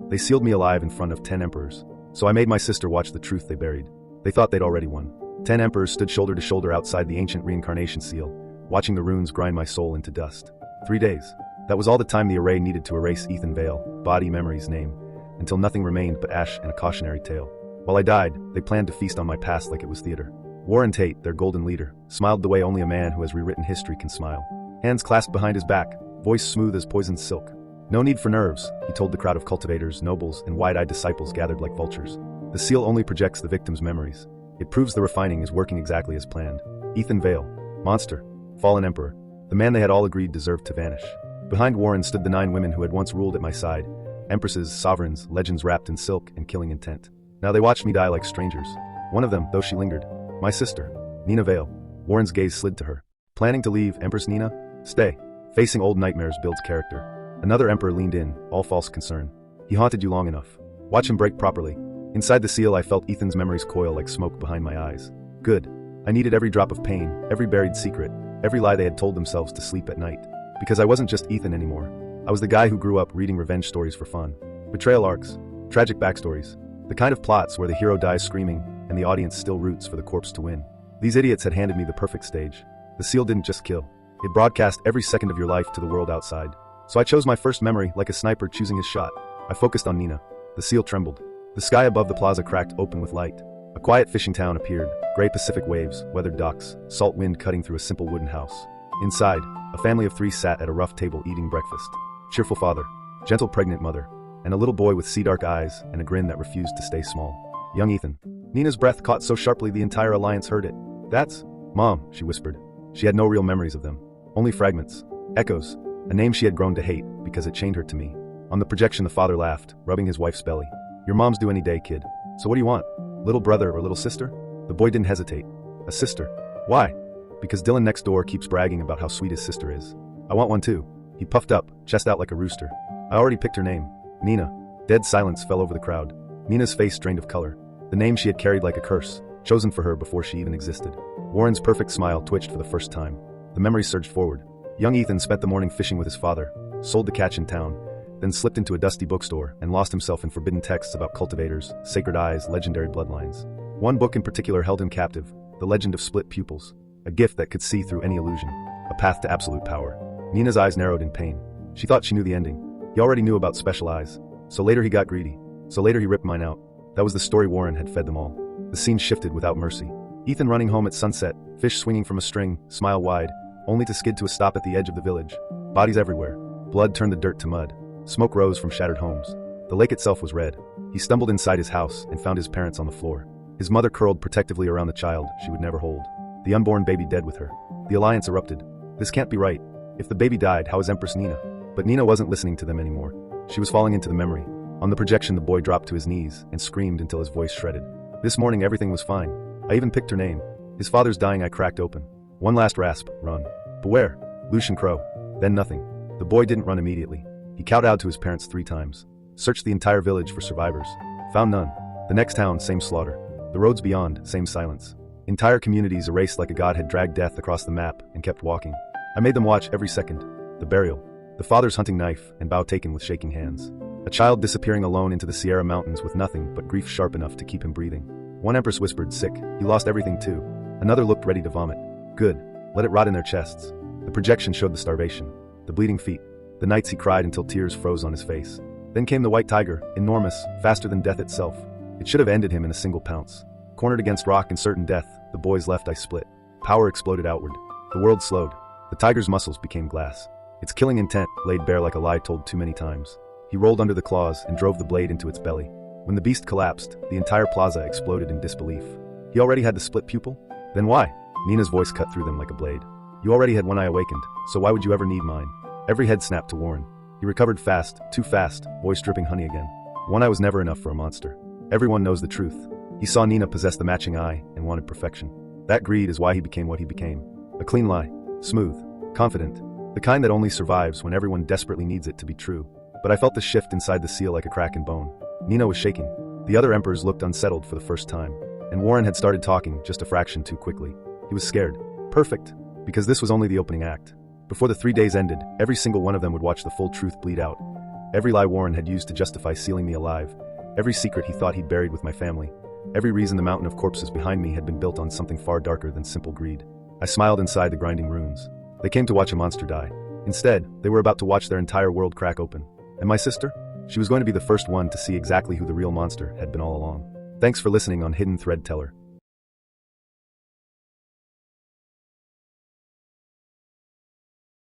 They sealed me alive in front of 10 emperors. So I made my sister watch the truth they buried. They thought they'd already won. 10 emperors stood shoulder to shoulder outside the ancient reincarnation seal, watching the runes grind my soul into dust. 3 days. That was all the time the array needed to erase Ethan Vale, body, memories, name, until nothing remained but ash and a cautionary tale. While I died, they planned to feast on my past like it was theater. Warren Tate, their golden leader, smiled the way only a man who has rewritten history can smile. Hands clasped behind his back, voice smooth as poisoned silk. No need for nerves, he told the crowd of cultivators, nobles, and wide-eyed disciples gathered like vultures. The seal only projects the victim's memories. It proves the refining is working exactly as planned. Ethan Vale, monster, fallen emperor, the man they had all agreed deserved to vanish. Behind Warren stood the 9 women who had once ruled at my side, empresses, sovereigns, legends wrapped in silk and killing intent. Now they watched me die like strangers. One of them, though she lingered, my sister, Nina Vale. Warren's gaze slid to her. Planning to leave, Empress Nina? Stay. Facing old nightmares builds character. Another emperor leaned in, all false concern. He haunted you long enough. Watch him break properly. Inside the seal I felt Ethan's memories coil like smoke behind my eyes. Good. I needed every drop of pain, every buried secret, every lie they had told themselves to sleep at night. Because I wasn't just Ethan anymore. I was the guy who grew up reading revenge stories for fun. Betrayal arcs, tragic backstories, the kind of plots where the hero dies screaming and the audience still roots for the corpse to win. These idiots had handed me the perfect stage. The seal didn't just kill. It broadcast every second of your life to the world outside. So I chose my first memory like a sniper choosing his shot. I focused on Nina. The seal trembled. The sky above the plaza cracked open with light. A quiet fishing town appeared, gray Pacific waves, weathered docks, salt wind cutting through a simple wooden house. Inside, a family of 3 sat at a rough table eating breakfast. Cheerful father, gentle pregnant mother, and a little boy with sea-dark eyes and a grin that refused to stay small. Young Ethan. Nina's breath caught so sharply the entire alliance heard it. That's Mom, she whispered. She had no real memories of them. Only fragments. Echoes. A name she had grown to hate because it chained her to me. On the projection the father laughed, rubbing his wife's belly. Your mom's due any day, kid. So what do you want? Little brother or little sister? The boy didn't hesitate. A sister. Why? Because Dylan next door keeps bragging about how sweet his sister is. I want one too. He puffed up, chest out like a rooster. I already picked her name. Nina. Dead silence fell over the crowd. Nina's face drained of color. The name she had carried like a curse, chosen for her before she even existed. Warren's perfect smile twitched for the first time. The memories surged forward. Young Ethan spent the morning fishing with his father, sold the catch in town, then slipped into a dusty bookstore and lost himself in forbidden texts about cultivators, sacred eyes, legendary bloodlines. One book in particular held him captive, The Legend of Split Pupils, a gift that could see through any illusion, a path to absolute power. Nina's eyes narrowed in pain. She thought she knew the ending. He already knew about special eyes. So later he got greedy. So later he ripped mine out. That was the story Warren had fed them all. The scene shifted without mercy. Ethan running home at sunset, fish swinging from a string, smile wide, only to skid to a stop at the edge of the village. Bodies everywhere. Blood turned the dirt to mud. Smoke rose from shattered homes. The lake itself was red. He stumbled inside his house and found his parents on the floor. His mother curled protectively around the child she would never hold. The unborn baby dead with her. The alliance erupted. This can't be right. If the baby died, how is Empress Nina? But Nina wasn't listening to them anymore. She was falling into the memory. On the projection the boy dropped to his knees and screamed until his voice shredded. This morning everything was fine. I even picked her name. His father's dying I cracked open. One last rasp, run. Beware. Lucian Crow. Then nothing. The boy didn't run immediately. He kowtowed to his parents 3 times. Searched the entire village for survivors. Found none. The next town, same slaughter. The roads beyond, same silence. Entire communities erased like a god had dragged death across the map and kept walking. I made them watch every second. The burial. The father's hunting knife and bow taken with shaking hands. A child disappearing alone into the Sierra Mountains with nothing but grief sharp enough to keep him breathing. One empress whispered, sick. He lost everything too. Another looked ready to vomit. Good. Let it rot in their chests. The projection showed the starvation. The bleeding feet. The nights he cried until tears froze on his face. Then came the white tiger, enormous, faster than death itself. It should have ended him in a single pounce. Cornered against rock and certain death, the boy's left eye split. Power exploded outward. The world slowed. The tiger's muscles became glass. Its killing intent laid bare like a lie told too many times. He rolled under the claws and drove the blade into its belly. When the beast collapsed, the entire plaza exploded in disbelief. He already had the split pupil? Then why? Nina's voice cut through them like a blade. You already had one eye awakened, so why would you ever need mine? Every head snapped to Warren. He recovered fast, too fast, voice dripping honey again. One eye was never enough for a monster. Everyone knows the truth. He saw Nina possess the matching eye and wanted perfection. That greed is why he became what he became. A clean lie. Smooth. Confident. The kind that only survives when everyone desperately needs it to be true. But I felt the shift inside the seal like a crack in bone. Nina was shaking. The other emperors looked unsettled for the first time. And Warren had started talking just a fraction too quickly. He was scared. Perfect. Because this was only the opening act. Before the 3 days ended, every single one of them would watch the full truth bleed out. Every lie Warren had used to justify sealing me alive. Every secret he thought he'd buried with my family. Every reason the mountain of corpses behind me had been built on something far darker than simple greed. I smiled inside the grinding runes. They came to watch a monster die. Instead, they were about to watch their entire world crack open. And my sister? She was going to be the first one to see exactly who the real monster had been all along. Thanks for listening on Hidden Thread Teller.